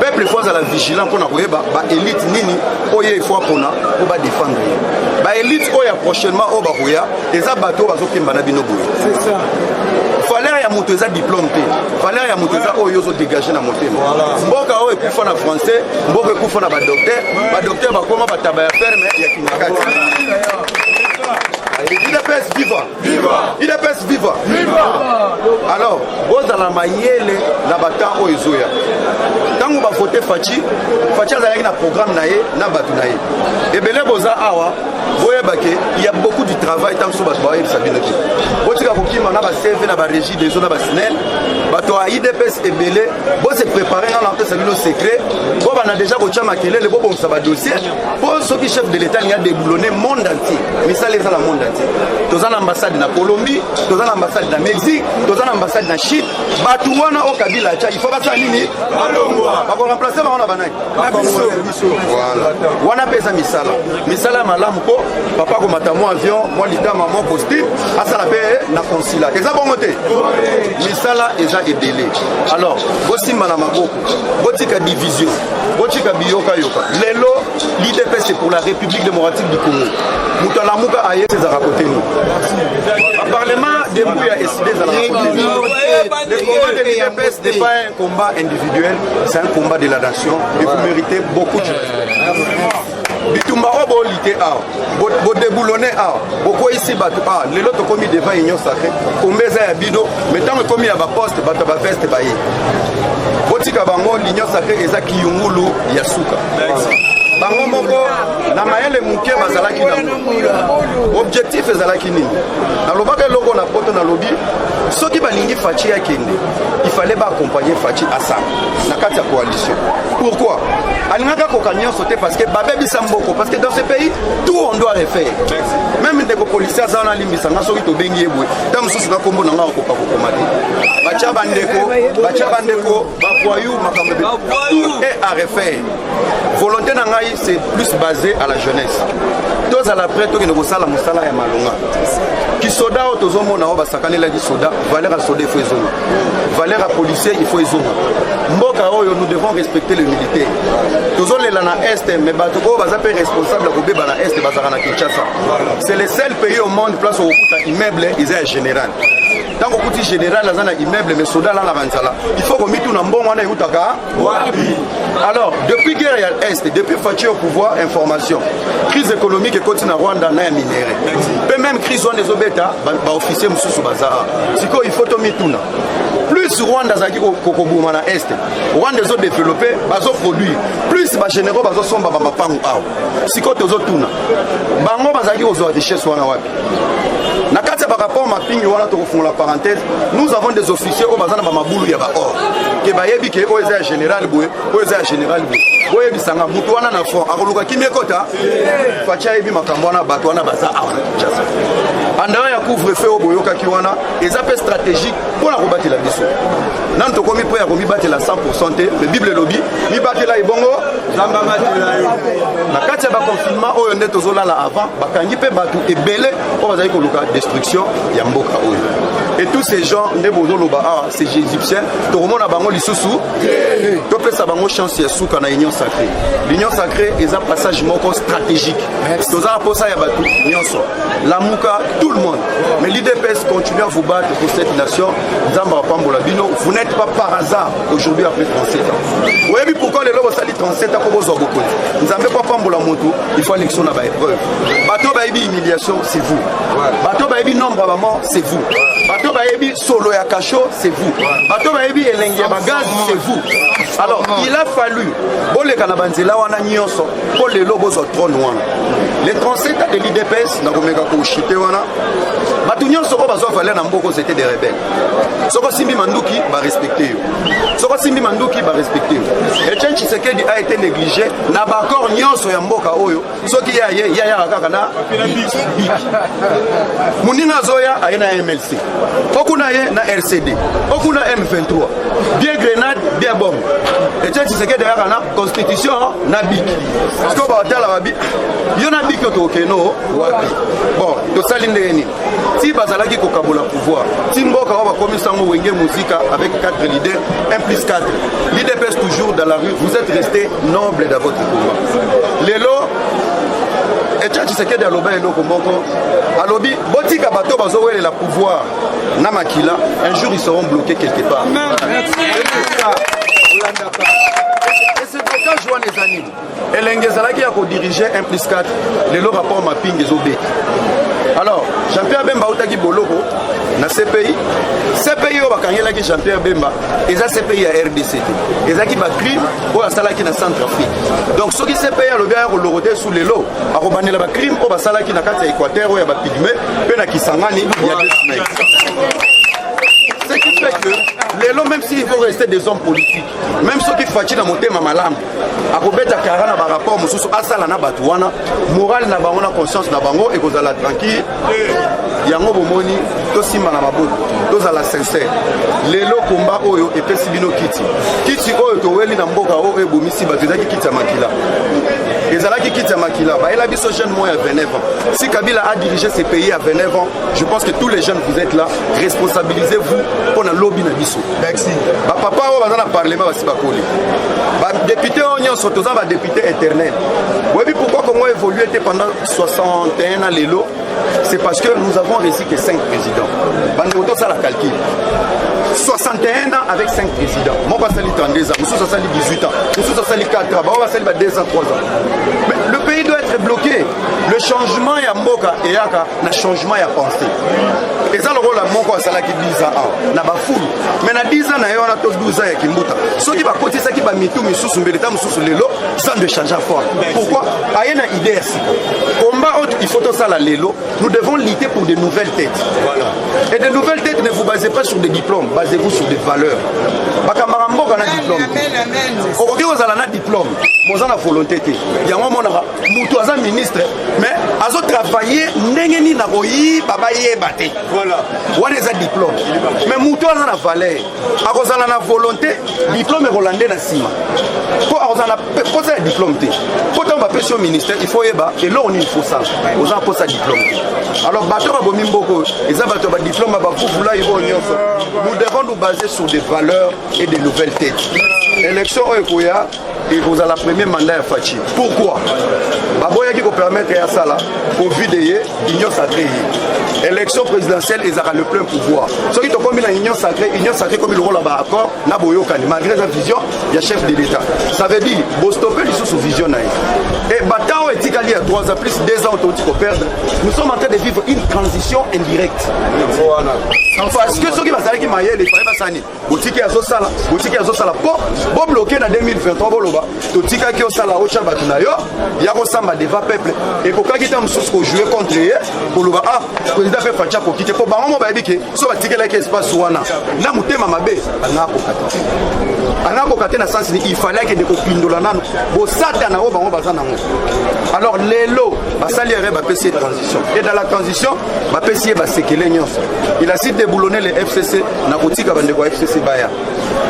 Peuple faut à la vigilance pour na koyeba ba élite nini oye faut pona pour ba défendre. Ba élite oya prochainement au bakoya les abato bazokimba na bino boye. C'est ça. Fallait ya moto za diplôme te. Fallait ya moto za oyo zo dégager na motema. Mboka oyo ekufa na français, mboka ekufa na ba docteur bakoma bataba ya ferme ya kinakati. IDPS viva. IDPS viva. Alors, vous dans la mayele na bata o ezoya. Quand on va voter Fachi a un programme naé na batu naé. Et belé boza awa, voyez baké, il y a beaucoup de travail tant sur batu baé sabinoki. Botika kokima na ba CV na ba régie des zones ba SNEL, bato a IDPS et belé, bo se préparer dans l'entrée sabino secret, bo bana déjà kotia makele le bo bon ça ba dossier. Pour ceux qui chef de l'état il y a déboulonné monde entier. Mais ça les a la monde entier. Tous en ambassade na Colombie, tous en ambassade na Mexique, tous en ambassade na Chine, batu wana o Kabila cha, il faut pas ça nini. Bako remplacer ba wana banai. Voilà. Wana pesa misala malamu ko papa ko matamo avion, moi lita maman costume, asa la paix na consulat. Eza bon côté. Misala eza ebelé. Alors, bosimba na maboko, botika division, botika biyoka yoka. Lelo l'IDPS c'est pour la République démocratique du Congo. Moutalamuka aye ses raconter nous. Le Parlement début a décidé de la raconter nous. Le combat de l'IDPS n'est pas un combat individuel, c'est un combat de la nation et vous méritez beaucoup de bitumba obo lité a bo déboulonné a boko ici batu a lelo to komi devant union sacrée kombeza ya bido mais tant que komi ya ba poste batu ba veste ba ye botika bango l'union sacrée eza kiyungulu ya suka bango moko na mayele muke bazalaki na objectif ezalaki nini nalobaka logo na poto na lobi soki balingi Fachi ya kende il fallait ba accompagner Fachi à ça na kati ya coalition. Pourquoi alingaka kokanyo sauter parce que babebi samboko parce que dans ce pays tout on doit refaire. Même des policiers za na limbisa na soki to bengi ebwe tam susu na kombo na nga ko pa ko komate bacha bandeko ba voyou makambe tout est à refaire. Volonté na ngai c'est plus basé à la jeunesse. Tous à la prête to kene ko sala musala ya malonga ki soda o tozomo na o basakane la ki soda valeur à soda il faut ezonga valeur à policier il faut ezonga mboka oyo nous devons respecter les militaires tozolela na est mais bato ko baza pe responsable ko beba na est bazaka na Kinshasa c'est le seul pays au monde place au kuta immeuble ils est général tant que petit général dans un immeuble mais soda là la vanzala il faut qu'on mette tout en bon on a utaka alors depuis guerre à l'est depuis Fachi au pouvoir information crise économique et continue à Rwanda na minéré peut même crise on des obeta ba officier mususu bazara siko il faut to mituna plus Rwanda zaki kokobuma na est Rwanda zo développer bazo produire plus ba généraux bazo somba ba mapangu awo siko tozo tuna bango bazaki ozo richesse wana wapi na kati ba rapport mapingi wana to fond la parenthèse nous avons des officiers au bazana ba mabulu ya ba or ke ba yebi ke o eza général boye o eza général boye o yebi sanga mutu wana na fond akoluka kimekota facha yebi makambo wana bato wana baza awa andao ya couvre-feu au boyoka ki wana eza pe stratégique pour la kobatela biso nan to komi po ya komi batela 100% te mais bible lobby mi batela ibongo zamba batela yo na kati ba confinement oyo nde tozolala avant bakangi pe batu ebele po bazali koluka destruction ya mboka oyo et tous ces gens nde bozoloba ah c'est égyptien to komona bango lisusu to pesa bango chance ya suka na union sacrée l'union sacrée eza passage moko stratégique tozala posa ya batu nyonso la muka tout le monde mais l'IDPS continue à vous battre pour cette nation Zamba Pambola Bino vous n'êtes pas par hasard aujourd'hui après 37 ans oui mais pourquoi les lois sali 37 ans pour vos beaucoup vous n'avez pas Pambola Moto il faut élection à épreuve bateau baïbi humiliation c'est vous bateau baïbi nombre à maman c'est vous bateau baïbi solo ya cacho c'est vous bateau baïbi elengi bagaz c'est vous alors il a fallu les Kanabanzela wana nyonso pour les lobos au trône wana les 37 de l'IDPS na komeka ko chité wana batu nyonso ko bazwa valer na mboko c'était des rebelles soko simbi manduki ba respecter yo soko simbi manduki ba respecter yo Etienne Tshisekedi a été négligé na ba accord nyonso ya mboka oyo soki ya kaka na munina zoya ayena MLC okuna ye na RCD okuna M23 bien grenade bien bombe Etienne Tshisekedi ya kana constitution na bik soko ba tala ba bik yo na bik to keno wapi bon to salinde ni si bazalaki kokabola pouvoir si mboka wa bakomi sango wenge musika avec 4 leaders 1 plus 4 l'IDPS toujours dans la rue vous êtes resté noble dans votre combat lelo Etienne Tshisekedi aloba eloko moko alobi botika bato bazowele la pouvoir na makila un jour ils seront bloqués quelque part et c'est pourquoi je vois les années elengezalaki ya ko diriger 1 plus 4 lelo rapport mapping ezobeki alors Jean-Pierre Bemba otaki boloko na CPI oyo bakangelaki Jean-Pierre Bemba eza CPI ya RDC ezaki ba crime oyo asalaki na Centrafrique donc soki CPI alobi ya kolorote sous lelo akobandela ba crime oyo basalaki na kati ya Équateur oyo ya ba pygmé pe na Kisangani il y a 2 semaines. Ce qui fait que les lots, même s'il faut rester des hommes politiques, même ceux qui font dans mon thème à malam, à Robeta Karana par rapport à Asala na Batouana, moral na bango na conscience na bango et vous allez tranquille. Yango bomoni, tosi manababo, tous à la sincère. Les lots combat oyo et pesibino kiti oyo to weli na mboka oyo e bomisi batezaki kiti makila. Ezalaki kiti makila, ba ela biso jeune moi à 29 ans. Si Kabila a dirigé ces pays à 29 ans, je pense que tous les jeunes vous êtes là, responsabilisez-vous pour la lobby na biso. Merci. Ba papa o bazana parlement basi bakoli. Ba député onyo sotoza ba député éternel. Oui, pourquoi comment évoluer pendant 61 ans les lots? C'est parce que nous avons réussi que 5 présidents. Bandéoto ça la calcul. 61 ans avec 5 présidents. Moi, je vais 32 ans, je vais 18 ans, je vais 4 ans, je vais 2 ans, 3 ans. Mais le pays doit être bloqué. Le changement, il y a Mboka et Yaka, le changement, il y a pensée. Et ça, le rôle de Mboka, c'est là qui 10 ans. Il y a foule. Mais dans 10 ans, il y a 12 ans, il y a ceux qui vont côté ça, qui vont mettre tout, mais sous le temps, sous le lot, sans de changer fort. Pourquoi? Il y a une idée ici. Combat, il faut tout ça, la lélo. Nous devons lutter pour de nouvelles têtes. Voilà. Et de nouvelles têtes, ne vous basez pas sur des diplômes. Basez-vous sur des valeurs. Bakamarambo kana diplôme. Okoki ozala na diplôme. Moza na volonté te. Yango monaka mutu aza ministre mais azo travailler ndenge ni na koyi baba yeba te. Voilà. Wana eza diplôme. Mais mutu aza na valeur. Akozala na volonté, diplôme rolande na sima. Ko akozala posa diplôme te. Ko tamba pesi au ministère, il faut yeba et là on il faut ça. Oza posa diplôme. Alors bato ba bomi mboko, eza bato ba diplôme ba fufula ibo nyonso. Nous devons nous baser sur des valeurs et des nouvelles têtes. L'élection Oekoya, et vous avez la première mandat à Fachi. Pourquoi? Baboya qui peut permettre à ça là, Covid et Union sacrée. Élection présidentielle, ils auront le plein pouvoir. Ceux qui ont commis la Union sacrée comme le rôle là-bas accord, n'a pas eu malgré sa vision, il y a chef de l'État. Ça veut dire, vous stoppez les sous vision. Et Batao est dit à 3 ans, plus 2 ans, on perdre. Nous sommes en train de vivre une transition indirecte. Parce que ceux qui vont s'arrêter, il fallait pas s'arrêter. Boutique à Zosala, pour bloquer en 2023, Boutique à Zosala, au Chabatunayo, il y a un débat peuple. Et pour qu'il y ait un souci pour jouer contre eux, pour le voir, le président fait Facha pour quitter. Pour Baron, on va dire que ce Boutique là qui espace Souana, n'a mouté Mamabé, il fallait que des copines de la nano, alors les lots, cette transition. Et dans la transition, il a cité boulonner les FCC, na kotika bande ko FCC baya.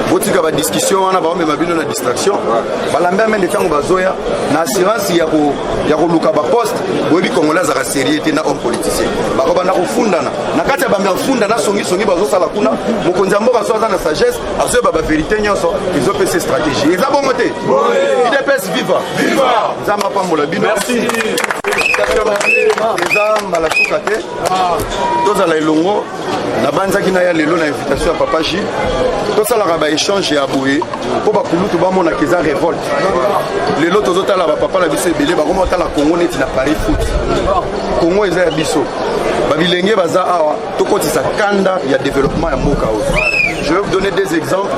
Botika ba discussion wana ba me mabino na distraction. Balamba men de tango bazoya na assurance ya ko luka ba poste, boyebi Congolais za sérieuté na homme politicien. Ba ko bana ko fundana. Na kati ba me funda na songi bazo sala kuna, mokonzi mboka so na sagesse, azo ba vérité nyonso, ils ont fait ces stratégies. Ils ont monté. IDPS viva. Viva. Zama pambola bino. Merci. Tozala elongo na banzaki na ya lelo na invitation ya papa J tosalaka ba échange ya boye po bakulutu bamona keza révolte lelo tozotala ba papa la biso ebele bakomotala Congo neti na Paris foot Congo eza ya biso babilenge baza awa tokotisa kanda ya développement ya mboka oyo. Je vais vous donner des exemples.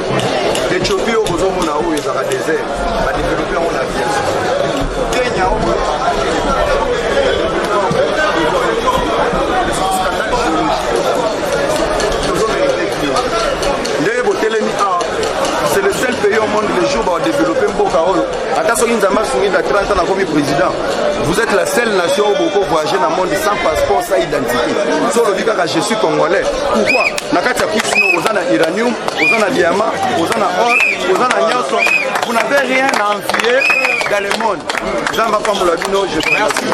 Éthiopie au bozomona oyo ezaka désert ba développer en aviation. Kenya c'est le seul pays au monde les jours où développer Mboka Oyo. Attention, il y a 30 ans comme président. Vous êtes la seule nation où beaucoup voyager dans le monde sans passeport, sans identité. Sur le dit que je suis congolais. Pourquoi? Vous avez uranium, vous avez diamant, vous avez or, vous avez nyonso. Vous n'avez rien à envier dans le monde. Zamba Pamolabino, je vous remercie.